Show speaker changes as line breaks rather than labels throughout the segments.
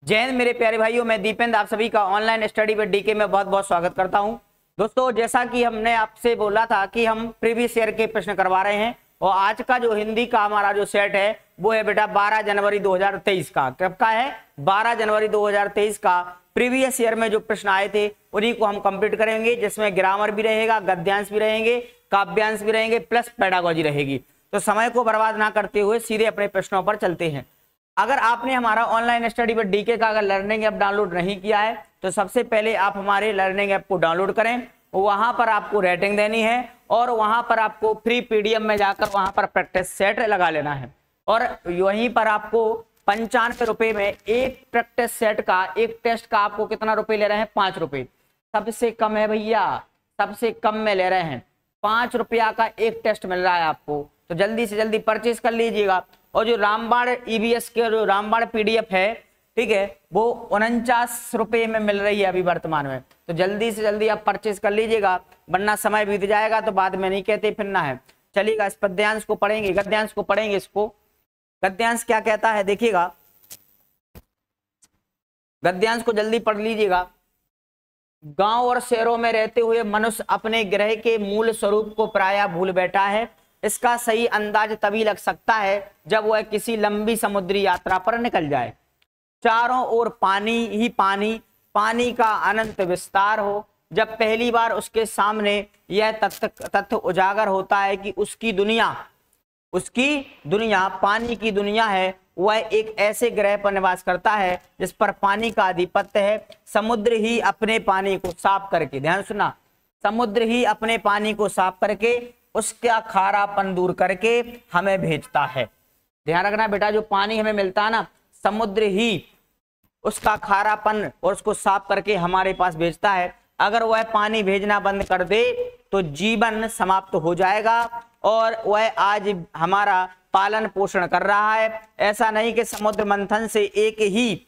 जय हिंद मेरे प्यारे भाइयों, मैं दीपेंद्र आप सभी का ऑनलाइन स्टडी विद डीके में बहुत बहुत स्वागत करता हूं। दोस्तों, जैसा कि हमने आपसे बोला था कि हम प्रीवियस ईयर के प्रश्न करवा रहे हैं और आज का जो हिंदी का हमारा जो सेट है वो है बेटा 12 जनवरी 2023 का। कब का है? 12 जनवरी 2023 का। प्रीवियस ईयर में जो प्रश्न आए थे उन्हीं को हम कंप्लीट करेंगे, जिसमें ग्रामर भी रहेगा, गद्यांश भी रहेंगे, काव्यांश भी रहेंगे, प्लस पेडागोजी रहेगी। तो समय को बर्बाद ना करते हुए सीधे अपने प्रश्नों पर चलते हैं। अगर आपने हमारा ऑनलाइन स्टडी विद डीके का अगर लर्निंग ऐप डाउनलोड नहीं किया है तो सबसे पहले आप हमारे लर्निंग ऐप को डाउनलोड करें। वहां पर आपको रेटिंग देनी है और वहां पर आपको फ्री पीडीएफ में जाकर वहां पर प्रैक्टिस सेट लगा लेना है और वहीं पर आपको 95 रुपए में एक प्रैक्टिस सेट का एक टेस्ट का आपको कितना रुपए ले रहे हैं? 5 रुपए। सबसे कम है भैया, सबसे कम में ले रहे हैं। 5 रुपया का एक टेस्ट मिल रहा है आपको, तो जल्दी से जल्दी परचेज कर लीजिएगा। और जो रामबाण ईवीएस के जो रामबाण पीडीएफ है, ठीक है, वो 49 रुपए में मिल रही है अभी वर्तमान में। तो जल्दी से जल्दी आप परचेज कर लीजिएगा, वरना समय बीत जाएगा तो बाद में नहीं कहते फिरना है। चलिएगा, इस पद्यांश को पढ़ेंगे, गद्यांश को पढ़ेंगे। इसको गद्यांश क्या कहता है देखिएगा, गद्यांश को जल्दी पढ़ लीजिएगा। गांव और शहरों में रहते हुए मनुष्य अपने ग्रह के मूल स्वरूप को प्रायः भूल बैठा है। इसका सही अंदाज तभी लग सकता है जब वह किसी लंबी समुद्री यात्रा पर निकल जाए। चारों ओर पानी ही पानी, पानी का अनंत विस्तार हो। जब पहली बार उसके सामने यह तथ्य उजागर होता है कि उसकी दुनिया पानी की दुनिया है, वह एक ऐसे ग्रह पर निवास करता है जिस पर पानी का आधिपत्य है। समुद्र ही अपने पानी को साफ करके, ध्यान सुना, समुद्र ही अपने पानी को साफ करके उसका खारापन दूर करके हमें भेजता है। ध्यान रखना बेटा, जो पानी हमें मिलता है ना, समुद्र ही उसका खारापन और उसको साफ करके हमारे पास भेजता है। अगर वह पानी भेजना बंद कर दे तो जीवन समाप्त हो जाएगा और वह आज हमारा पालन पोषण कर रहा है। ऐसा नहीं कि समुद्र मंथन से एक ही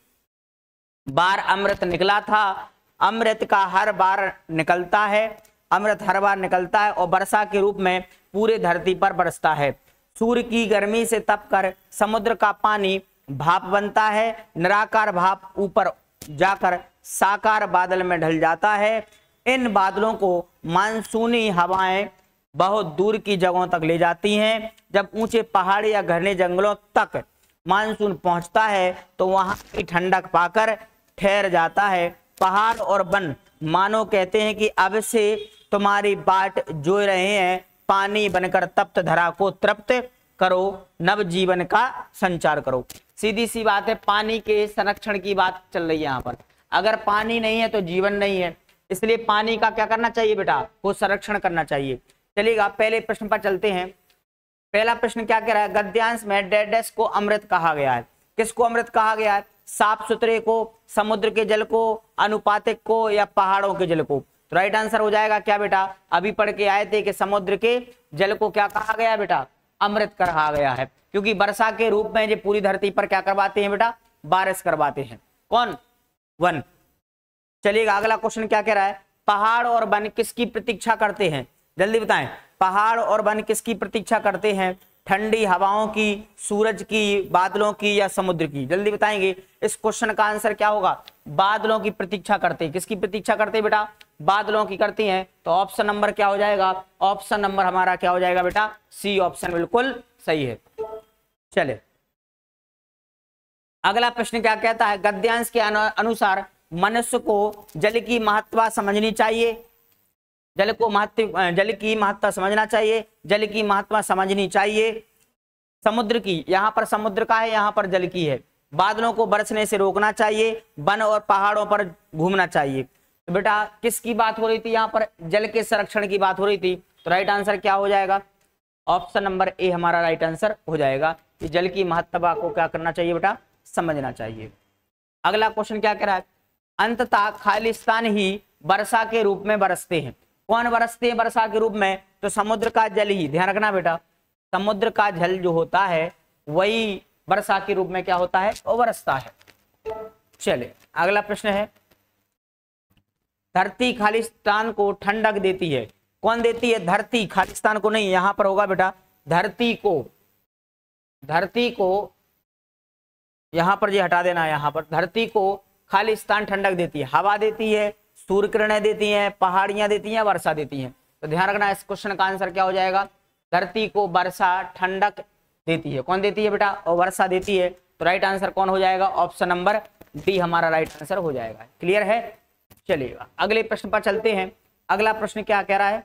बार अमृत निकला था, अमृत का हर बार निकलता है, अमृत हर बार निकलता है और वर्षा के रूप में पूरे धरती पर बरसता है। सूर्य की गर्मी से तपकर समुद्र का पानी भाप बनता है। निराकार भाप ऊपर जाकर साकार बादल में ढल जाता है। इन बादलों को मानसूनी हवाएं बहुत दूर की जगहों तक ले जाती हैं। जब ऊंचे पहाड़ या घने जंगलों तक मानसून पहुंचता है तो वहां की ठंडक पाकर ठहर जाता है। पहाड़ और वन मानो कहते हैं कि अब से तुम्हारी बाट जोह रहे हैं, पानी बनकर तप्त धरा को तृप्त करो, नव जीवन का संचार करो। सीधी सी बात है, पानी के संरक्षण की बात चल रही है यहाँ पर। अगर पानी नहीं है तो जीवन नहीं है, इसलिए पानी का क्या करना चाहिए बेटा? वो संरक्षण करना चाहिए। चलिएगा, पहले प्रश्न पर चलते हैं। पहला प्रश्न क्या कह रहा है? गद्यांश में डैश को अमृत कहा गया है। किसको अमृत कहा गया है? साफ सुथरे को, समुद्र के जल को, अनुपातिक को या पहाड़ों के जल को? तो राइट आंसर हो जाएगा क्या बेटा? अभी पढ़ के आए थे कि समुद्र के जल को क्या कहा गया है बेटा? अमृत कहा गया है, क्योंकि वर्षा के रूप में जो पूरी धरती पर क्या करवाते हैं बेटा? बारिश करवाते हैं। कौन? वन। चलिएगा, अगला क्वेश्चन क्या कह रहा है? पहाड़ और वन किसकी प्रतीक्षा करते हैं? जल्दी बताएं, पहाड़ और वन किसकी प्रतीक्षा करते हैं? ठंडी हवाओं की, सूरज की, बादलों की या समुद्र की? जल्दी बताएंगे। इस क्वेश्चन का आंसर क्या होगा? बादलों की प्रतीक्षा करते हैं। किसकी प्रतीक्षा करते हैं बेटा? बादलों की करती हैं। तो ऑप्शन नंबर क्या हो जाएगा? ऑप्शन नंबर हमारा क्या हो जाएगा बेटा? सी ऑप्शन बिल्कुल सही है। चले, अगला प्रश्न क्या कहता है? गद्यांश के अनुसार मनुष्य को जल की महत्ता समझनी चाहिए। जल की महत्ता समझना चाहिए, जल की महत्ता समझनी चाहिए। समुद्र की, यहाँ पर समुद्र का है, यहाँ पर जल की है। बादलों को बरसने से रोकना चाहिए, वन और पहाड़ों पर घूमना चाहिए। तो बेटा किसकी बात हो रही थी? यहाँ पर जल के संरक्षण की बात हो रही थी। तो राइट आंसर क्या हो जाएगा? ऑप्शन नंबर ए हमारा राइट आंसर हो जाएगा कि जल की महत्ता को क्या करना चाहिए बेटा? समझना चाहिए। अगला क्वेश्चन क्या कह रहा है? अंततः खालिस्तान ही वर्षा के रूप में बरसते हैं। कौन बरसते हैं वर्षा के रूप में? तो समुद्र का जल ही। ध्यान रखना बेटा, समुद्र का जल जो होता है वही वर्षा के रूप में क्या होता है? वो बरसता है। चले, अगला प्रश्न है, धरती खालिस्तान को ठंडक देती है। कौन देती है? धरती, खालिस्तान को नहीं। यहां पर होगा बेटा धरती को यहाँ पर ये हटा देना है। यहाँ पर धरती को खाली स्थान ठंडक देती है, हवा देती है, सूर्य किरणें देती हैं, पहाड़ियां देती हैं, वर्षा देती हैं। तो ध्यान रखना इस क्वेश्चन का आंसर क्या हो जाएगा, धरती को वर्षा ठंडक देती है। कौन देती है बेटा, और वर्षा देती है। तो राइट आंसर कौन हो जाएगा, ऑप्शन नंबर डी हमारा राइट आंसर हो जाएगा। क्लियर है, चलिएगा अगले प्रश्न पर चलते हैं। अगला प्रश्न क्या कह रहा है,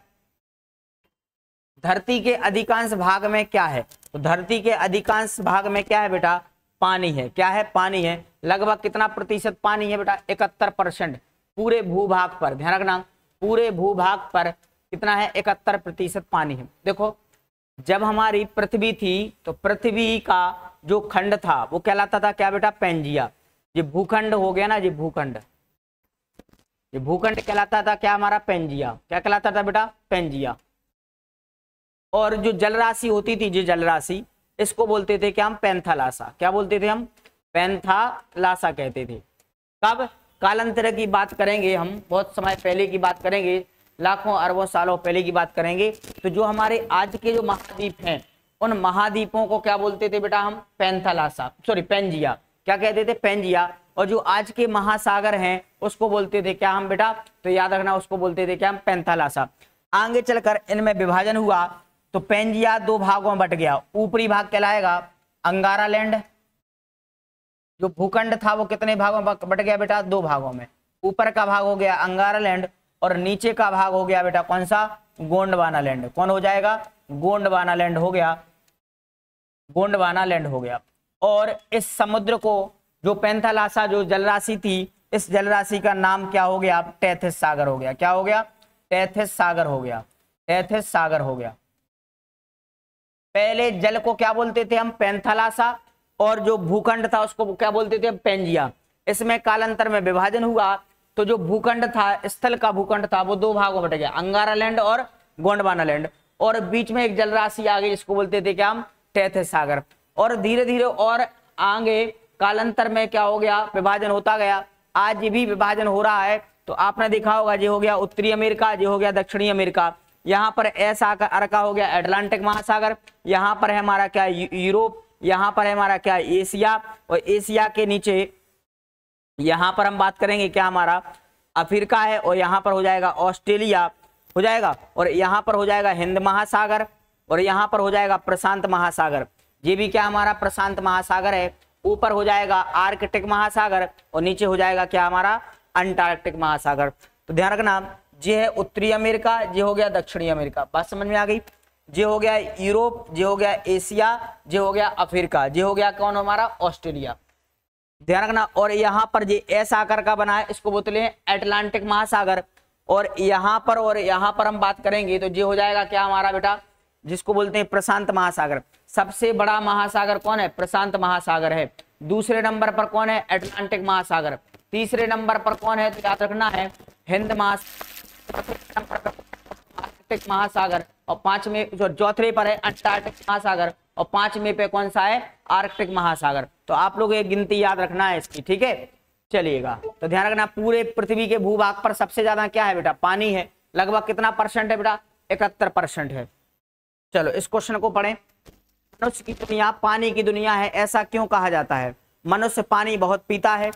धरती के अधिकांश भाग में क्या है। तो धरती के अधिकांश भाग में क्या है बेटा, पानी है। क्या है, पानी है। लगभग कितना प्रतिशत पानी है बेटा, 71% पूरे भूभाग पर। ध्यान रखना पूरे भूभाग पर कितना है, 71% पानी है। देखो जब हमारी पृथ्वी थी तो पृथ्वी का जो खंड था वो कहलाता था क्या बेटा, पेंजिया। ये भूखंड हो गया ना, ये भूखंड, ये भूखंड कहलाता था क्या हमारा, पेंजिया। क्या कहलाता था बेटा, पेंजिया। और जो जलराशि होती थी, जो जलराशि, इसको बोलते थे क्या हम, पैंथालासा। क्या बोलते थे हम, पैंथालासा कहते थे। कब, कालांतर की बात करेंगे हम, बहुत समय पहले की बात करेंगे, लाखों अरबों सालों पहले की बात करेंगे। तो जो हमारे आज के जो महाद्वीप हैं, उन महाद्वीपों को क्या बोलते थे बेटा हम, पैंथालासा, सॉरी पेंजिया। क्या कहते थे, पेंजिया। और जो आज के महासागर हैं उसको बोलते थे क्या हम बेटा, तो याद रखना उसको बोलते थे क्या हम, पैंथालासा। आगे चलकर इनमें विभाजन हुआ तो पेंजिया दो भागों में बट गया। ऊपरी भाग कहलाएगा अंगारा लैंड, जो भूखंड था वो कितने भागों में बट गया बेटा, दो भागों में। ऊपर का भाग हो गया अंगारा लैंड और नीचे का भाग हो गया बेटा कौन सा, गोंडवाना लैंड। कौन हो जाएगा, गोंडवाना लैंड हो गया, गोंडवाना लैंड हो गया। और इस समुद्र को, जो पैंथालासा जो जलराशि थी, इस जलराशि का नाम क्या हो गया, टेथिस सागर हो गया। क्या हो गया, टेथिस सागर हो गया, टेथिस सागर हो गया। पहले जल को क्या बोलते थे हम, पैंथालासा, और जो भूखंड था उसको क्या बोलते थे, पेंजिया। इसमें कालांतर में विभाजन हुआ तो जो भूखंड था, स्थल का भूखंड था, वो दो भागों में बट गया, अंगारा लैंड और गोंडवाना लैंड। और बीच में एक जलराशि आ गई जिसको बोलते थे क्या हम, टेथिस सागर। और धीरे धीरे और आगे कालांतर में क्या हो गया, विभाजन होता गया। आज भी विभाजन हो रहा है। तो आपने देखा होगा, ये हो गया उत्तरी अमेरिका, ये हो गया दक्षिणी अमेरिका। यहाँ पर ऐसा अर्का हो गया अटलांटिक महासागर, यहाँ पर है हमारा क्या, यूरोप, यहाँ पर है हमारा क्या, एशिया, और एशिया के नीचे यहाँ पर हम बात करेंगे क्या हमारा, अफ्रीका है, और यहाँ पर हो जाएगा ऑस्ट्रेलिया हो जाएगा, और यहाँ पर हो जाएगा हिंद महासागर, और यहाँ पर हो जाएगा प्रशांत महासागर। ये भी क्या हमारा प्रशांत महासागर है। ऊपर हो जाएगा आर्कटिक महासागर और नीचे हो जाएगा क्या हमारा, अंटार्कटिक महासागर। तो ध्यान रखना, ये है उत्तरी अमेरिका, ये हो गया दक्षिणी अमेरिका। बात समझ में आ गई। ये हो गया यूरोप, ये हो गया एशिया, ये हो गया अफ्रीका, ये हो गया कौन हमारा, ऑस्ट्रेलिया। ध्यान रखना। और यहाँ पर ये ऐसा आकार का बना है, इसको बोलते हैं अटलांटिक महासागर। और यहाँ पर हम बात करेंगे तो ये हो जाएगा क्या हमारा बेटा, जिसको बोलते हैं प्रशांत महासागर। सबसे बड़ा महासागर कौन है, प्रशांत महासागर है। दूसरे नंबर पर कौन है, अटलांटिक महासागर। तीसरे नंबर पर कौन है, तो याद रखना है हिंद महासागर, आर्कटिक महासागर। और पांचवें, जो चौथे पर है अंटार्कटिक महासागर, और पांचवें पे कौन सा है, आर्कटिक महासागर। तो आप लोग एक गिनती याद रखना है इसकी, ठीक है। चलिएगा, तो ध्यान रखना, पूरे पृथ्वी के भूभाग पर सबसे ज्यादा क्या है बेटा, पानी है। लगभग कितना परसेंट है बेटा, 71% है। चलो इस क्वेश्चन को पढ़ें। मनुष्य की दुनिया पानी की दुनिया है, ऐसा क्यों कहा जाता है। मनुष्य पानी बहुत पीता है,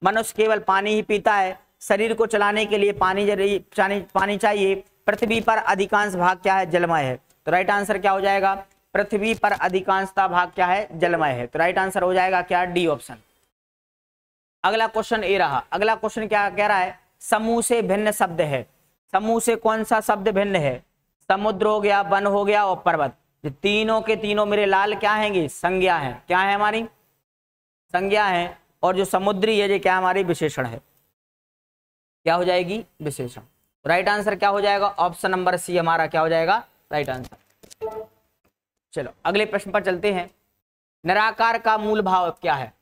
मनुष्य केवल पानी ही पीता है। शरीर को चलाने के लिए पानी चाहिए। पृथ्वी पर अधिकांश भाग क्या है, जलमय है। तो राइट आंसर क्या हो जाएगा, पृथ्वी पर अधिकांशता भाग क्या है, जलमय है। तो राइट आंसर हो जाएगा क्या, डी ऑप्शन। अगला क्वेश्चन ए रहा। अगला क्वेश्चन क्या कह रहा है, समूह से भिन्न शब्द है। समूह से कौन सा शब्द भिन्न है, समुद्र हो गया, वन हो गया और पर्वत। ये तीनों के तीनों मेरे लाल क्या हैंगे, संज्ञा है। क्या है हमारी, संज्ञा है। और जो समुद्री है ये क्या हमारी विशेषण है, क्या हो जाएगी, विशेषण। राइट आंसर क्या हो जाएगा, ऑप्शन नंबर सी हमारा क्या हो जाएगा, राइट आंसर। चलो अगले प्रश्न पर चलते हैं। निराकार का मूल भाव क्या है।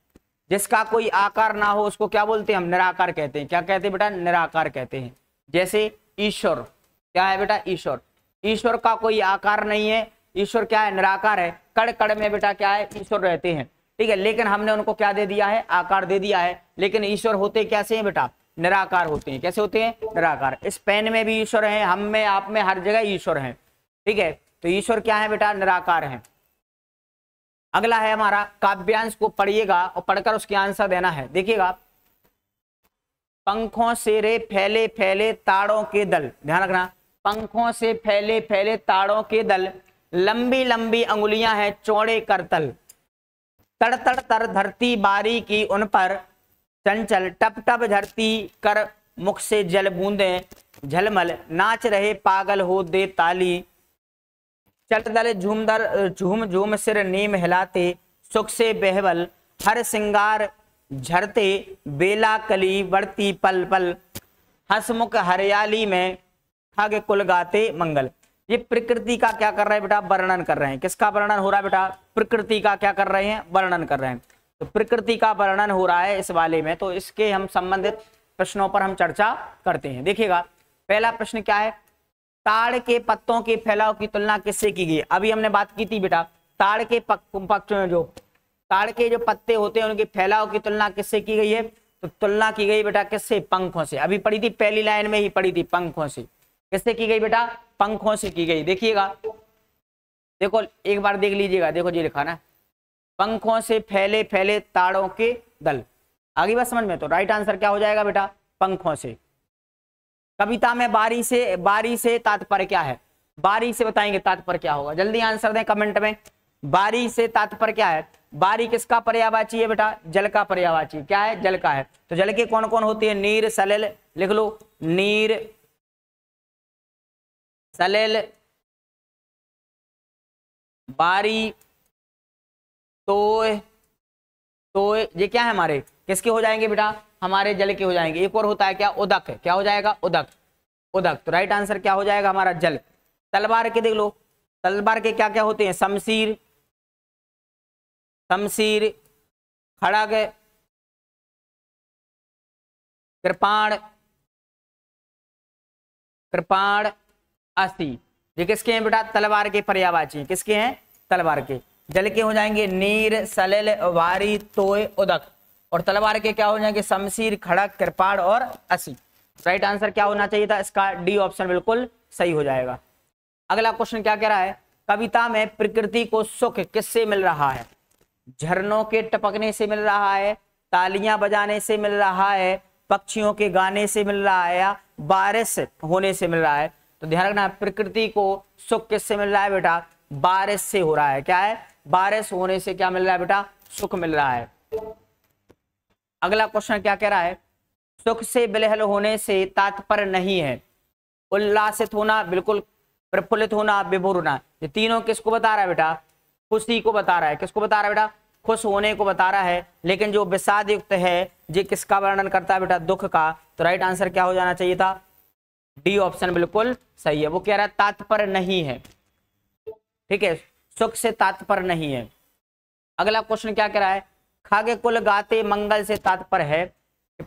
जिसका कोई आकार ना हो उसको क्या बोलते हैं हम, निराकार कहते हैं। क्या कहते हैं बेटा, निराकार कहते हैं। जैसे ईश्वर, क्या है बेटा, ईश्वर। ईश्वर का कोई आकार नहीं है, ईश्वर क्या है, निराकार है। कण कण में बेटा क्या है, ईश्वर रहते हैं, ठीक है। लेकिन हमने उनको क्या दे दिया है, आकार दे दिया है। लेकिन ईश्वर होते कैसे हैं बेटा, निराकार होते हैं। कैसे होते हैं, निराकार। इस पेन में भी ईश्वर है, हम में, आप में, हर जगह ईश्वर है, ठीक है। तो ईश्वर क्या है बेटा, निराकार है। अगला है हमारा काव्यांश को पढ़िएगा और पढ़कर उसके आंसर देना है। देखिएगा, पंखों से रे फैले फैले ताड़ों के दल, ध्यान रखना, पंखों से फैले फैले ताड़ों के दल, लंबी लंबी अंगुलियां हैं चौड़े करतल, तड़ तड़ तर धरती बारी की उन पर चंचल, टप टप झरती कर मुख से जल बूंदे झलमल, नाच रहे पागल हो दे ताली, चल दल झूमदर झूम झूम सिर नीम हिलाते, सुख से बेहबल हर सिंगार झरते, बेला कली बढ़ती पल पल, हंसमुख हरियाली में खग कुल गाते मंगल। ये प्रकृति का क्या कर रहे हैं बेटा, वर्णन कर रहे हैं। किसका वर्णन हो रहा है बेटा, प्रकृति का क्या कर रहे हैं, वर्णन कर रहे हैं। तो प्रकृति का वर्णन हो रहा है इस वाले में, तो इसके हम संबंधित प्रश्नों पर हम चर्चा करते हैं। देखिएगा, पहला प्रश्न क्या है, ताड़ के पत्तों के फैलाव की तुलना किससे की गई। अभी हमने बात की थी बेटा, ताड़ के पक्ष में जो ताड़ के जो पत्ते होते हैं उनके फैलाव की तुलना किससे की गई है, तो तुलना की गई बेटा किससे, पंखों से। अभी पढ़ी थी, पहली लाइन में ही पढ़ी थी, पंखों से। किससे की गई बेटा, पंखों से की गई। देखिएगा, देखो एक बार देख लीजिएगा, देखो जी लिखा ना, पंखों से फैले फैले ताड़ों के दल। आगे बात समझ में, तो राइट आंसर क्या हो जाएगा बेटा, पंखों से। कविता में बारी से तात्पर्य क्या है, बारी से बताएंगे तात्पर्य क्या होगा, जल्दी आंसर दें कमेंट में। बारी से तात्पर्य क्या है, बारी किसका पर्यायवाची है बेटा, जल का पर्यायवाची। क्या है, जल का है। तो जल के कौन कौन होते हैं, नीर सलिल, लिख लो, नीर सलिल बारी तोय, ये क्या है हमारे, किसके हो जाएंगे बेटा, हमारे जल के हो जाएंगे। एक और होता है क्या, उदक, क्या हो जाएगा, उदक, उदक। तो राइट आंसर क्या हो जाएगा हमारा, जल। तलवार के देख लो, तलवार के क्या क्या होते हैं, शमशीर, शमशीर, खड़ग, कृपाण, कृपाण, अस्थि। ये किसके हैं बेटा, तलवार के पर्यायवाची। किसके हैं, तलवार के। जल के हो जाएंगे नीर सलिल वारी तोय उदक, और तलवार के क्या हो जाएंगे, शमशीर, खड़ग, कृपाण और असी। राइट आंसर क्या होना चाहिए था इसका, डी ऑप्शन बिल्कुल सही हो जाएगा। अगला क्वेश्चन क्या कह रहा है, कविता में प्रकृति को सुख किससे मिल रहा है, झरनों के टपकने से मिल रहा है, तालियां बजाने से मिल रहा है, पक्षियों के गाने से मिल रहा है, या बारिश होने से मिल रहा है। तो ध्यान रखना, प्रकृति को सुख किससे मिल रहा है बेटा, बारिश से हो रहा है। क्या है, बारिश होने से क्या मिल रहा है बेटा, सुख मिल रहा है। अगला क्वेश्चन क्या कह रहा है, सुख से बिलहल होने से तात्पर्य नहीं है, उल्लासित होना, बिल्कुल, प्रफुल्लित होना, विभोर होना। ये तीनों किसको बता रहा है बेटा, खुशी को बता रहा है। किसको बता रहा है बेटा, खुश होने को बता रहा है। लेकिन जो विषाद युक्त है ये किसका वर्णन करता है बेटा, दुख का। तो राइट आंसर क्या हो जाना चाहिए था, डी ऑप्शन बिल्कुल सही है। वो कह रहा है तात्पर्य नहीं है, ठीक है, सुख से तात्पर्य नहीं है। अगला क्वेश्चन क्या कह रहा है, खागे कुल गाते मंगल से तात्पर्य है,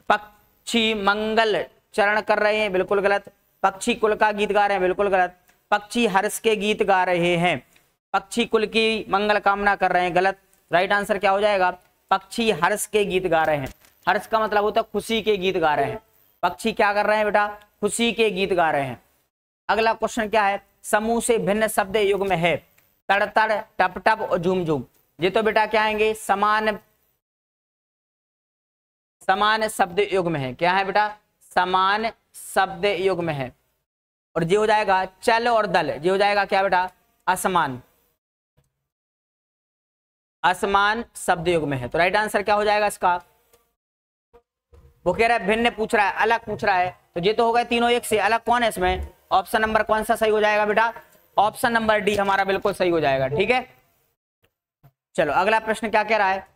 पक्षी मंगल चरण कर रहे हैं, बिल्कुल गलत। पक्षी कुल का गीत गा रहे हैं, बिल्कुल गलत। पक्षी हर्ष के गीत गा रहे हैं, पक्षी कुल की मंगल कामना कर रहे हैं, गलत। राइट आंसर क्या हो जाएगा, पक्षी हर्ष के गीत गा रहे हैं। हर्ष का मतलब होता है खुशी के गीत गा रहे हैं। पक्षी क्या कर रहे हैं बेटा, खुशी के गीत गा रहे हैं। अगला क्वेश्चन क्या है, समूह से भिन्न शब्द युग में है, तड़ तड़, टप टप और झूम झूम। ये तो बेटा क्या आएंगे, समान शब्द युग में है। क्या है बेटा, समान शब्द युग में है। और ये हो जाएगा चल और दल, ये हो जाएगा क्या बेटा, असमान, असमान शब्द युग में है। तो राइट आंसर क्या हो जाएगा इसका, वो कह रहा है भिन्न पूछ रहा है, अलग पूछ रहा है। तो ये तो हो गए तीनों एक से, अलग कौन है इसमें, ऑप्शन नंबर कौन सा सही हो जाएगा बेटा, ऑप्शन नंबर डी हमारा बिल्कुल सही हो जाएगा। ठीक है, चलो अगला प्रश्न क्या कह रहा है,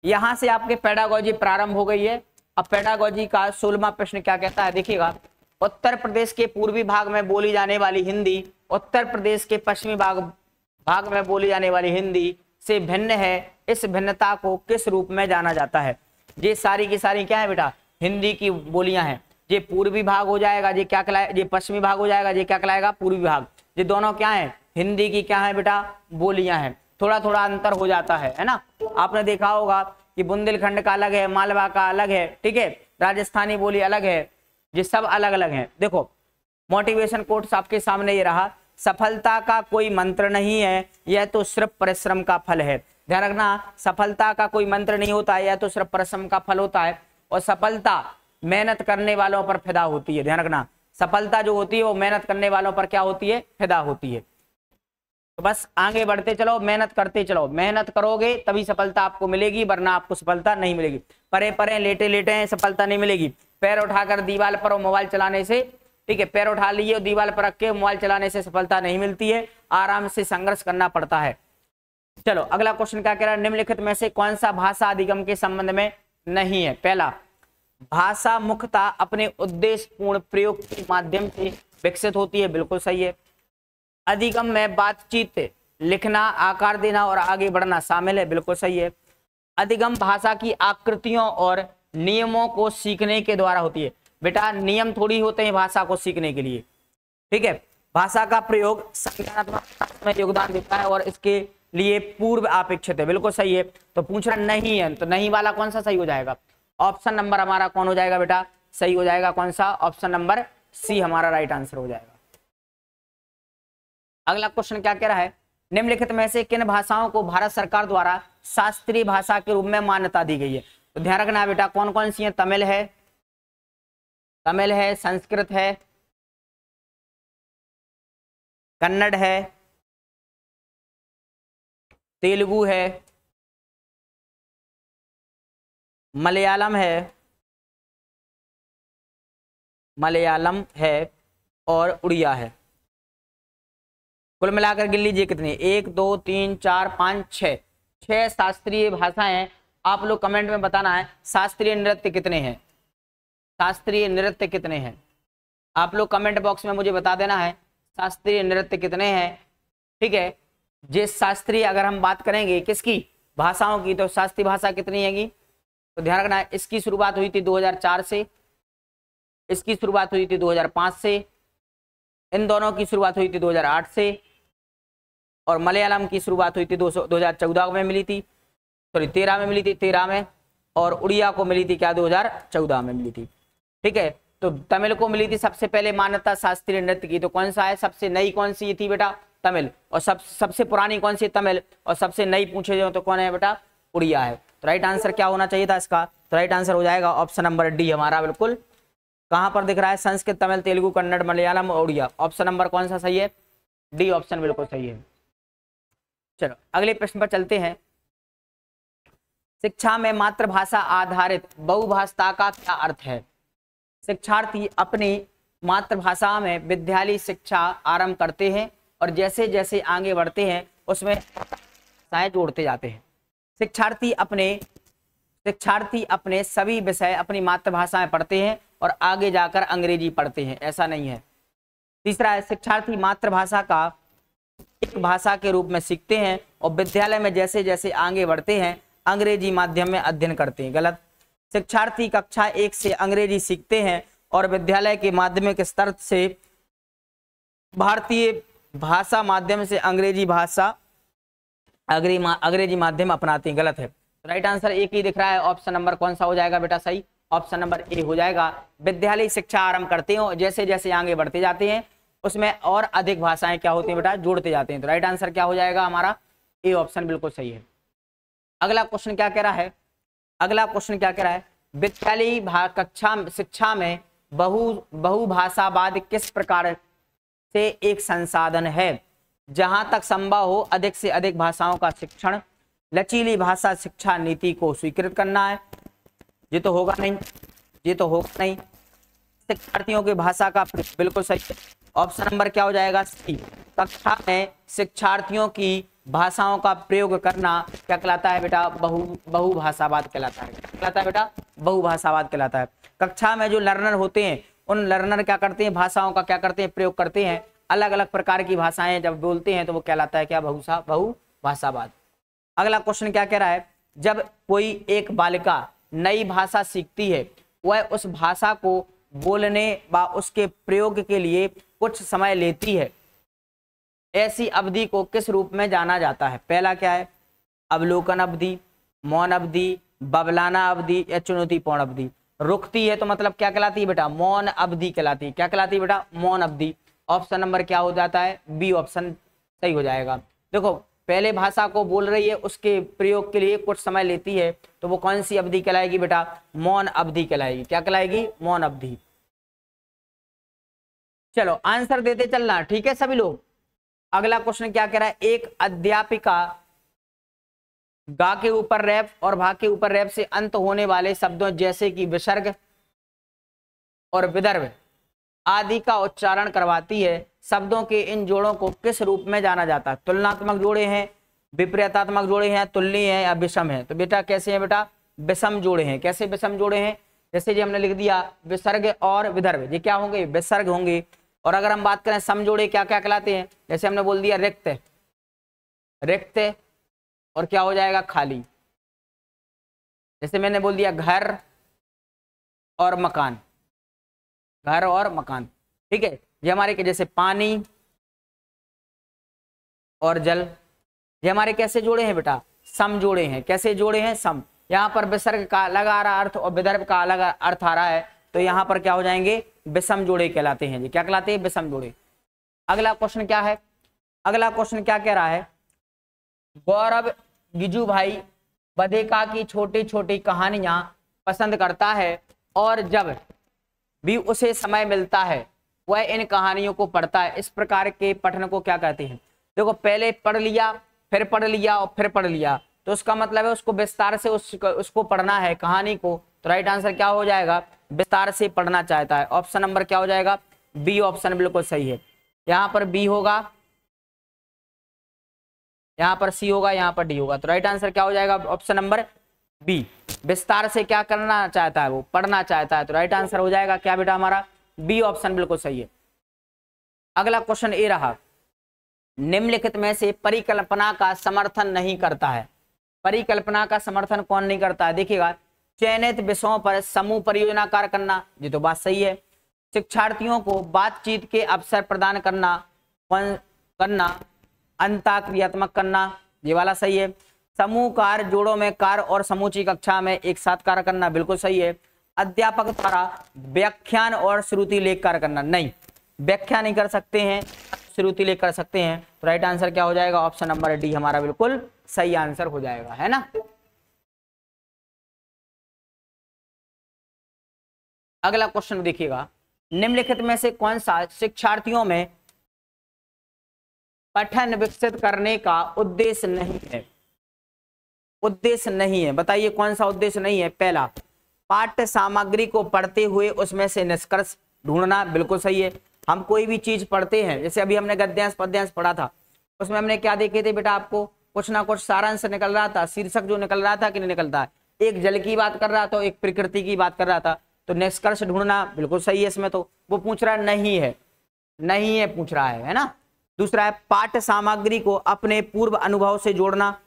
यहां से आपके पेडागोजी प्रारंभ हो गई है। अब पेडागोजी का 16वां प्रश्न क्या कहता है, देखिएगा, उत्तर प्रदेश के पूर्वी भाग में बोली जाने वाली हिंदी उत्तर प्रदेश के पश्चिमी भाग में बोली जाने वाली हिंदी से भिन्न है, इस भिन्नता को किस रूप में जाना जाता है। ये सारी की सारी क्या है बेटा, हिंदी की बोलियां हैं। ये पूर्वी भाग हो जाएगा, ये क्या कहलाएगा, ये पश्चिमी भाग हो जाएगा, ये क्या कहलाएगा, पूर्वी भाग। ये दोनों क्या है, हिंदी की क्या है बेटा, बोलियां हैं। थोड़ा थोड़ा अंतर हो जाता है ना। आपने देखा होगा कि बुंदेलखंड का अलग है, मालवा का अलग है, ठीक है, राजस्थानी बोली अलग है, ये सब अलग अलग हैं। देखो मोटिवेशन कोट्स आपके सामने ये रहा सफलता का कोई मंत्र नहीं है, यह तो सिर्फ परिश्रम का फल है। ध्यान रखना, सफलता का कोई मंत्र नहीं होता है, यह तो सिर्फ परिश्रम का फल होता है। और सफलता मेहनत करने वालों पर फिदा होती है। ध्यान रखना, सफलता जो होती है वो मेहनत करने वालों पर क्या होती है, फिदा होती है। तो बस आगे बढ़ते चलो, मेहनत करते चलो, मेहनत करोगे तभी सफलता आपको मिलेगी, वरना आपको सफलता नहीं मिलेगी। परे परे लेटे लेटे सफलता नहीं मिलेगी। पैर उठाकर दीवार पर और मोबाइल चलाने से, ठीक है, पैर उठा लिए और दीवार पर रख के मोबाइल चलाने से सफलता नहीं मिलती है, आराम से संघर्ष करना पड़ता है। चलो अगला क्वेश्चन क्या कह रहा है, निम्नलिखित में से कौन सा भाषा अधिगम के संबंध में नहीं है। पहला, भाषा मुख्यतः अपने उद्देश्यपूर्ण प्रयोग के माध्यम से विकसित होती है, बिल्कुल सही है। अधिगम में बातचीत, लिखना, आकार देना और आगे बढ़ना शामिल है, बिल्कुल सही है। अधिगम भाषा की आकृतियों और नियमों को सीखने के द्वारा होती है। बेटा नियम थोड़ी होते हैं भाषा को सीखने के लिए, ठीक है। भाषा का प्रयोग संज्ञानात्मक विकास में योगदान देता है और इसके लिए पूर्व अपेक्षित है, बिल्कुल सही है। तो पूछ रहा नहीं है, तो नहीं वाला कौन सा सही हो जाएगा, ऑप्शन नंबर हमारा कौन हो जाएगा बेटा, सही हो जाएगा कौन सा, ऑप्शन नंबर सी हमारा राइट आंसर हो जाएगा। अगला क्वेश्चन क्या कह रहा है, निम्नलिखित में से किन भाषाओं को भारत सरकार द्वारा शास्त्रीय भाषा के रूप में मान्यता दी गई है। तो ध्यान रखना बेटा कौन कौन सी है, तमिल है, संस्कृत है, कन्नड़ है, तेलुगु है, मलयालम है और उड़िया है। कुल मिलाकर गिन लीजिए कितनी, 1 2 3 4 5 6, 6 शास्त्रीय भाषाएं हैं। आप लोग कमेंट में बताना है शास्त्रीय नृत्य कितने हैं, शास्त्रीय नृत्य कितने हैं। आप लोग कमेंट बॉक्स में मुझे बता देना है शास्त्रीय नृत्य कितने हैं, ठीक है। जिस शास्त्रीय अगर हम बात करेंगे किसकी, भाषाओं की, तो शास्त्रीय भाषा कितनी हैगी, तो ध्यान रखना इसकी शुरुआत हुई थी 2004 से, इसकी शुरुआत हुई थी 2005 से, इन दोनों की शुरुआत हुई थी 2008 से, और मलयालम की शुरुआत हुई थी 2014 में मिली थी, सॉरी 13 में मिली थी, 13 में, और उड़िया को मिली थी क्या 2014 में मिली थी, ठीक है। तो तमिल को मिली थी सबसे पहले मान्यता शास्त्रीय नृत्य की, तो कौन सा है, सबसे नई कौन सी थी बेटा, तमिल। और सबसे पुरानी कौन सी, तमिल। और सबसे नई पूछे जाओ तो कौन है बेटा, उड़िया है। तो राइट आंसर क्या होना चाहिए था इसका, तो राइट आंसर हो जाएगा ऑप्शन नंबर डी हमारा, बिल्कुल। कहां पर दिख रहा है, संस्कृत, तमिल, तेलुगु, कन्नड़, मलयालम और उड़िया। ऑप्शन नंबर कौन सा सही है, डी ऑप्शन बिल्कुल सही है। चलो अगले प्रश्न पर चलते हैं। शिक्षा में मातृभाषा आधारित बहुभाषा का क्या अर्थ है। शिक्षार्थी अपनी मातृभाषा में विद्यालय शिक्षा आरंभ करते हैं और जैसे जैसे आगे बढ़ते हैं उसमें भाषाएं जोड़ते जाते हैं। शिक्षार्थी अपने सभी विषय अपनी मातृभाषा में पढ़ते हैं और आगे जाकर अंग्रेजी पढ़ते हैं, ऐसा नहीं है। तीसरा है, शिक्षार्थी मातृभाषा का एक भाषा के रूप में सीखते हैं और विद्यालय में जैसे जैसे आगे बढ़ते हैं अंग्रेजी माध्यम में अध्ययन करते हैं, गलत। शिक्षार्थी कक्षा 1 से अंग्रेजी सीखते हैं और विद्यालय के माध्यमिक स्तर से भारतीय भाषा माध्यम से अंग्रेजी माध्यम अपनाते हैं, गलत है। राइट आंसर एक ही दिख रहा है, ऑप्शन नंबर कौन सा हो जाएगा बेटा सही, ऑप्शन नंबर ए हो जाएगा। विद्यालय शिक्षा आरंभ करते हैं जैसे जैसे आगे बढ़ते जाते हैं उसमें और अधिक भाषाएं क्या होती हैं बेटा, जोड़ते जाते हैं। तो राइट आंसर क्या हो जाएगा हमारा, ए ऑप्शन बिल्कुल सही है। अगला क्वेश्चन क्या कह रहा है, विद्यालय कक्षा शिक्षा में बहुभाषावाद किस प्रकार से एक संसाधन है। जहां तक संभव हो अधिक से अधिक भाषाओं का शिक्षण, लचीली भाषा शिक्षा नीति को स्वीकृत करना है। ये तो होगा नहीं। शिक्षार्थियों की भाषा का बिल्कुल सही, ऑप्शन नंबर क्या हो जाएगा, सी। कक्षा में शिक्षार्थियों की भाषाओं का प्रयोग करना क्या कहलाता है बेटा, बहुभाषावाद कहलाता है। कक्षा में जो लर्नर होते हैं उन लर्नर क्या करते हैं, भाषाओं का क्या करते हैं, प्रयोग करते हैं। अलग अलग प्रकार की भाषाएं जब बोलते हैं तो वो कहलाता है क्या, बहुभाषावाद। अगला क्वेश्चन क्या कह रहा है, जब कोई एक बालिका नई भाषा सीखती है वह उस भाषा को बोलने व उसके प्रयोग के लिए कुछ समय लेती है, ऐसी अवधि को किस रूप में जाना जाता है। पहला क्या है, अवलोकन अवधि, मौन अवधि, बबलाना अवधि या चुनौतीपूर्ण अवधि। रुकती है तो मतलब क्या कहलाती है बेटा, मौन अवधि कहलाती है। क्या कहलाती है बेटा, मौन अवधि। ऑप्शन नंबर क्या हो जाता है, बी ऑप्शन सही हो जाएगा। देखो पहले भाषा को बोल रही है, उसके प्रयोग के लिए कुछ समय लेती है, तो वो कौन सी अवधि कहलाएगी बेटा, मौन अवधि कहलाएगी। क्या कहलाएगी, मौन अवधि। चलो आंसर देते चलना, ठीक है सभी लोग। अगला क्वेश्चन क्या कह रहा है, एक अध्यापिका गा के ऊपर रैप और भा के ऊपर रैप से अंत होने वाले शब्दों जैसे कि विसर्ग और विदर्भ आदि का उच्चारण करवाती है। शब्दों के इन जोड़ों को किस रूप में जाना जाता है, तुलनात्मक जोड़े हैं, विपरीतात्मक जोड़े हैं, तुलनीय है या विषम है। तो बेटा कैसे हैं बेटा, विषम जोड़े हैं। कैसे विषम जोड़े हैं, जैसे जी हमने लिख दिया विसर्ग और विदर्भ, ये क्या होंगे, विसर्ग होंगे। और अगर हम बात करें समजोड़े क्या क्या कहलाते हैं, जैसे हमने बोल दिया रिक्त, रिक्त और क्या हो जाएगा, खाली। जैसे मैंने बोल दिया घर और मकान, घर और मकान, ठीक है। ये हमारे के जैसे पानी और जल, ये हमारे कैसे जोड़े हैं बेटा, सम जोड़े हैं। कैसे जोड़े हैं, सम। यहाँ पर विसर्ग का अलग आ रहा अर्थ और विदर्भ का अलग अर्थ आ रहा है, तो यहाँ पर क्या हो जाएंगे, विषम जोड़े कहलाते हैं। जी क्या कहलाते हैं, विषम जोड़े। अगला क्वेश्चन क्या है, अगला क्वेश्चन क्या कह रहा है, गौरव गिजू भाई बधेका की छोटी छोटी कहानियां पसंद करता है और जब भी उसे समय मिलता है वह इन कहानियों को पढ़ता है। इस प्रकार के पठन को क्या कहते हैं। देखो पहले पढ़ लिया, फिर पढ़ लिया और फिर पढ़ लिया, तो उसका मतलब है उसको विस्तार से उसको पढ़ना है कहानी को। तो राइट आंसर क्या हो जाएगा, विस्तार से पढ़ना चाहता है। ऑप्शन नंबर क्या हो जाएगा, बी ऑप्शन बिल्कुल सही है। यहाँ पर बी होगा, यहाँ पर सी होगा, यहाँ पर डी होगा। तो राइट आंसर क्या हो जाएगा, ऑप्शन नंबर बी। विस्तार से क्या करना चाहता है, वो पढ़ना चाहता है। तो राइट आंसर हो जाएगा क्या बेटा, हमारा बी ऑप्शन बिल्कुल सही है। अगला क्वेश्चन ए रहा, निम्नलिखित में से परिकल्पना का समर्थन नहीं करता है। परिकल्पना का समर्थन कौन नहीं करता है, देखिएगा, चयनित विषयों पर समूह परियोजना कार्य करना, ये तो बात सही है। शिक्षार्थियों को बातचीत के अवसर प्रदान करना, अंतःक्रियात्मक करना, ये वाला सही है। समूह कार्य जोड़ों में कार्य और समूची कक्षा में एक साथ कार्य करना, बिल्कुल सही है। अध्यापक द्वारा व्याख्यान और श्रुति लेख कार्य करना, नहीं, व्याख्या नहीं कर सकते हैं, श्रुति लेख कर सकते हैं। तो राइट आंसर क्या हो जाएगा, ऑप्शन नंबर डी हमारा बिल्कुल सही आंसर हो जाएगा, है ना। अगला क्वेश्चन देखिएगा, निम्नलिखित में से कौन सा शिक्षार्थियों में पठन विकसित करने का उद्देश्य नहीं है। उद्देश्य नहीं है, बताइए कौन सा उद्देश्य नहीं है। पहला, पाठ्य सामग्री को पढ़ते हुए उसमें से निष्कर्ष ढूंढना, बिल्कुल सही है। हम कोई भी चीज पढ़ते हैं, जैसे अभी हमने गद्यांश पद्यांश पढ़ा था, उसमें हमने क्या देखे थे बेटा, आपको कुछ ना कुछ सारांश निकल रहा था, शीर्षक जो निकल रहा था कि नहीं निकलता, एक जल की बात कर रहा था, एक प्रकृति की बात कर रहा था। तो निष्कर्ष ढूंढना बिल्कुल सही है इसमें। तो वो पूछ रहा नहीं है, नहीं है पूछ रहा है ना। दूसरा है, पाठ्य सामग्री को अपने पूर्व अनुभव से जोड़ना,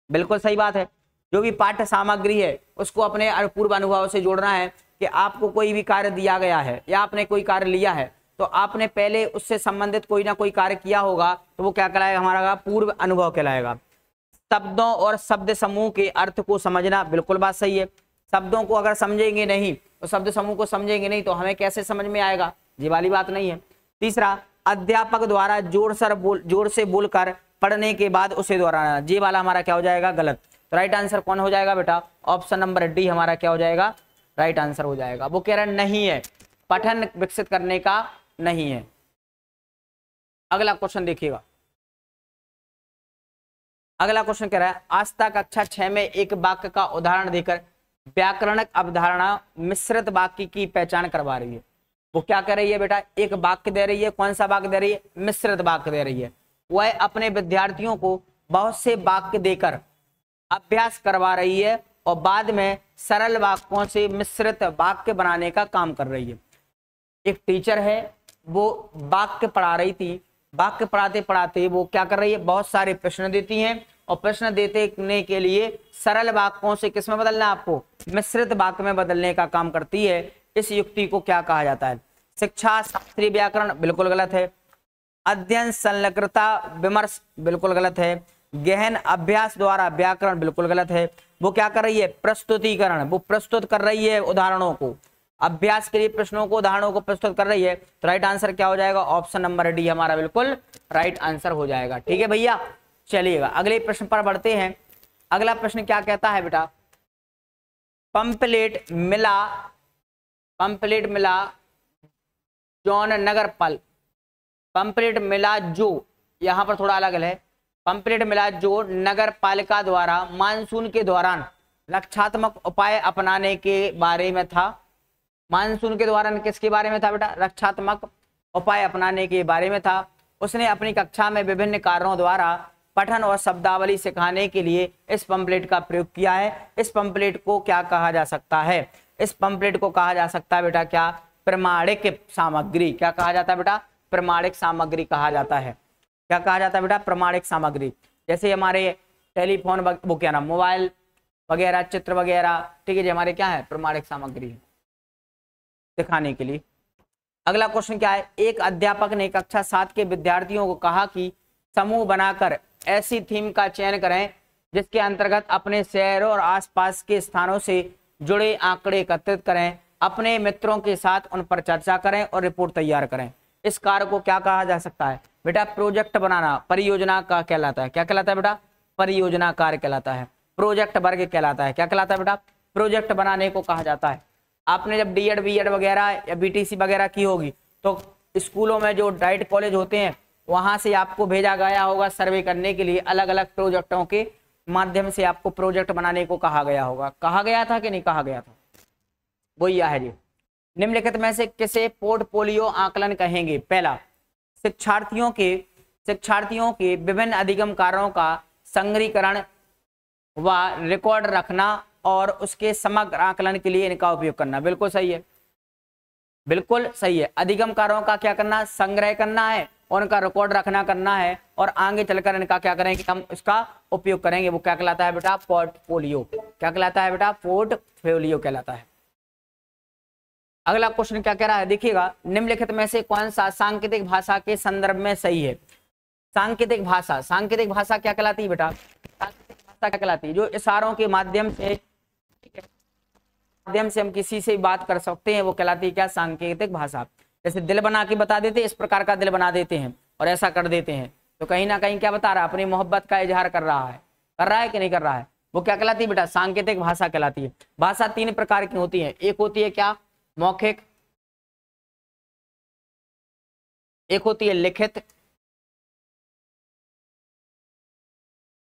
बिल्कुल सही बात है। जो भी पाठ्य सामग्री है उसको अपने पूर्व अनुभव से जोड़ना है, कि आपको कोई भी कार्य दिया गया है या आपने कोई कार्य लिया है, तो आपने पहले उससे संबंधित कोई ना कोई कार्य किया होगा, तो वो क्या कहलाएगा, हमारा पूर्व अनुभव कहलाएगा। शब्दों और शब्द समूह के अर्थ को समझना, बिल्कुल बात सही है। शब्दों को अगर समझेंगे नहीं, तो शब्द समूह को समझेंगे नहीं, तो हमें कैसे समझ में आएगा, ये वाली बात नहीं है। तीसरा, अध्यापक द्वारा जोर से बोलकर पढ़ने के बाद उसे दोहराना, ये वाला हमारा क्या हो जाएगा, गलत। तो राइट आंसर कौन हो जाएगा बेटा, ऑप्शन नंबर डी हमारा क्या हो जाएगा, राइट आंसर हो जाएगा। वो कह रहा नहीं है, पठन विकसित करने का नहीं है। अगला क्वेश्चन देखिएगा, अगला क्वेश्चन कह रहा है, आस्था कक्षा 6 में एक वाक्य का उदाहरण देकर व्याकरणिक अवधारणा मिश्रित वाक्य की पहचान करवा रही है। वो क्या कर रही है बेटा, एक वाक्य दे रही है, कौन सा वाक्य दे रही है, मिश्रित वाक्य दे रही है। वह अपने विद्यार्थियों को बहुत से वाक्य देकर अभ्यास करवा रही है और बाद में सरल वाक्यों से मिश्रित वाक्य बनाने का काम कर रही है। एक टीचर है, वो वाक्य पढ़ा रही थी, वाक्य पढ़ाते पढ़ाते वो क्या कर रही है, बहुत सारे प्रश्न देती हैं और प्रश्न देने के लिए सरल वाक्यों से किसमें बदलना, आपको मिश्रित वाक्य में बदलने का काम करती है। इस युक्ति को क्या कहा जाता है, शिक्षा शास्त्रीय व्याकरण, बिल्कुल गलत है। अध्ययन संलग्नता विमर्श, बिल्कुल गलत है। गहन अभ्यास द्वारा व्याकरण, बिल्कुल गलत है। वो क्या कर रही है, प्रस्तुतिकरण, वो प्रस्तुत कर रही है उदाहरणों को। अभ्यास के लिए प्रश्नों को उदाहरणों को प्रस्तुत कर रही है, तो राइट आंसर क्या हो जाएगा, ऑप्शन नंबर डी हमारा बिल्कुल राइट आंसर हो जाएगा। ठीक है भैया, चलिएगा अगले प्रश्न पर बढ़ते हैं। अगला प्रश्न क्या कहता है बेटा, पंपलेट मिला जौन नगरपाल, पंपलेट मिला जो, यहां पर थोड़ा अलग है, पंपलेट मिला जो नगर पालिका द्वारा मानसून के दौरान रक्षात्मक उपाय अपनाने के बारे में था। मानसून के दौरान किसके बारे में था बेटा, रक्षात्मक उपाय अपनाने के बारे में था। उसने अपनी कक्षा में विभिन्न कारणों द्वारा पठन और शब्दावली सिखाने के लिए इस पंपलेट का प्रयोग किया है। इस पंपलेट को क्या कहा जा सकता है, इस पंपलेट को कहा जा सकता है बेटा क्या, प्रमाणिक सामग्री। क्या कहा जाता है बेटा, प्रमाणिक सामग्री कहा जाता है। क्या कहा जाता है बेटा, प्रमाणिक सामग्री। जैसे हमारे टेलीफोन वो क्या नाम, मोबाइल वगैरह, चित्र वगैरह, ठीक है जी, हमारे क्या है, प्रमाणिक सामग्री दिखाने के लिए। अगला क्वेश्चन क्या है, एक अध्यापक ने कक्षा 7 के विद्यार्थियों को कहा कि समूह बनाकर ऐसी थीम का चयन करें जिसके अंतर्गत अपने शहरों और आसपास के स्थानों से जुड़े आंकड़े एकत्रित करें, अपने मित्रों के साथ उन पर चर्चा करें और रिपोर्ट तैयार करें। इस कार्य को क्या कहा जा सकता है बेटा, प्रोजेक्ट बनाना, परियोजना का कहलाता है। क्या कहलाता है बेटा, परियोजना कार्य कहलाता है। प्रोजेक्ट वर्ग कहलाता है। क्या कहलाता है बेटा, प्रोजेक्ट बनाने को कहा जाता है। आपने जब डीएड बीएड वगैरह या बीटीसी वगैरह की होगी तो स्कूलों में जो डाइट कॉलेज होते हैं वहां से आपको भेजा गया होगा सर्वे करने के लिए, अलग अलग प्रोजेक्टों के माध्यम से आपको प्रोजेक्ट बनाने को कहा गया होगा। कहा गया था कि नहीं कहा गया था, वो यह है जी। निम्नलिखित में से किसे पोर्टफोलियो आकलन कहेंगे। पहला, शिक्षार्थियों के विभिन्न अधिगम कार्यों का संग्रहीकरण व रिकॉर्ड रखना और उसके समग्र आकलन के लिए इनका उपयोग करना। बिल्कुल सही है, बिल्कुल सही है। अधिगम कार्यों का क्या करना, संग्रह करना है, उनका रिकॉर्ड रखना करना है, और आगे चलकर इनका क्या करेंगे, हम इसका उपयोग करेंगे। वो क्या कहलाता है बेटा, पोर्टफोलियो। क्या कहलाता है बेटा, पोर्टफोलियो कहलाता है। अगला क्वेश्चन क्या कह रहा है, देखिएगा, निम्नलिखित में से कौन सा सांकेतिक भाषा के संदर्भ में सही है। सांकेतिक भाषा क्या कहलाती है बेटा, सांकेतिक भाषा क्या कहलाती है, जो इशारों के माध्यम से हम किसी से बात कर सकते हैं, वो कहलाती है क्या, सांकेतिक भाषा। जैसे दिल बना के बता देते, इस प्रकार का दिल बना देते हैं और ऐसा कर देते हैं, तो कहीं ना कहीं क्या बता रहा है, अपनी मोहब्बत का इजहार कर रहा है कि नहीं कर रहा है, वो क्या कहलाती है बेटा, सांकेतिक भाषा कहलाती है। भाषा 3 प्रकार की होती है, एक होती है क्या, मौखिक, एक होती है लिखित,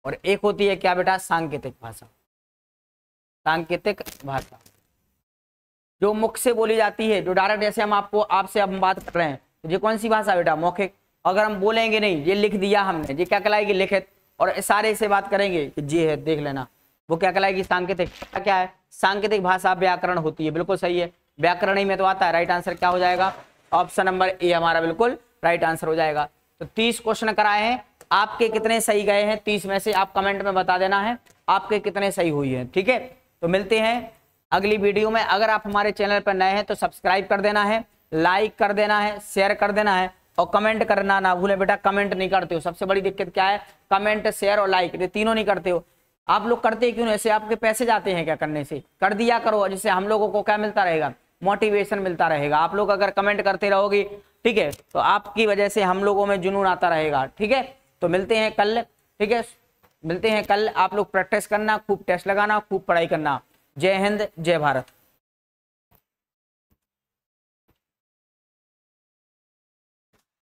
और एक होती है क्या बेटा, सांकेतिक भाषा। सांकेतिक भाषा जो मुख से बोली जाती है, जो डायरेक्ट, जैसे हम आपसे अब बात कर रहे हैं, तो ये कौन सी भाषा बेटा, मौखिक। अगर हम बोलेंगे नहीं, ये लिख दिया हमने, ये क्या कहलाएगी, लिखित। और इशारे से बात करेंगे कि ये है, देख लेना, वो क्या कहलाएगी, सांकेतिक। क्या है, सांकेतिक भाषा व्याकरण होती है। बिल्कुल सही है, व्याकरण ही में तो आता है। राइट आंसर क्या हो जाएगा, ऑप्शन नंबर ए हमारा बिल्कुल राइट आंसर हो जाएगा। तो 30 क्वेश्चन कराए हैं, आपके कितने सही गए हैं 30 में से, आप कमेंट में बता देना है आपके कितने सही हुई है। ठीक है, तो मिलते हैं अगली वीडियो में। अगर आप हमारे चैनल पर नए हैं तो सब्सक्राइब कर देना है, लाइक कर देना है, शेयर कर देना है, और कमेंट करना ना भूलें बेटा। कमेंट नहीं करते हो, सबसे बड़ी दिक्कत क्या है, कमेंट, शेयर और लाइक, ये तीनों नहीं करते हो। आप लोग करते क्यों, ऐसे आपके पैसे जाते हैं क्या करने से, कर दिया करो, जिससे हम लोगों को क्या मिलता रहेगा, मोटिवेशन मिलता रहेगा। आप लोग अगर कमेंट करते रहोगे, ठीक है, तो आपकी वजह से हम लोगों में जुनून आता रहेगा। ठीक है, तो मिलते हैं कल। ठीक है, मिलते हैं कल। आप लोग प्रैक्टिस करना, खूब टेस्ट लगाना, खूब पढ़ाई करना। जय हिंद, जय भारत।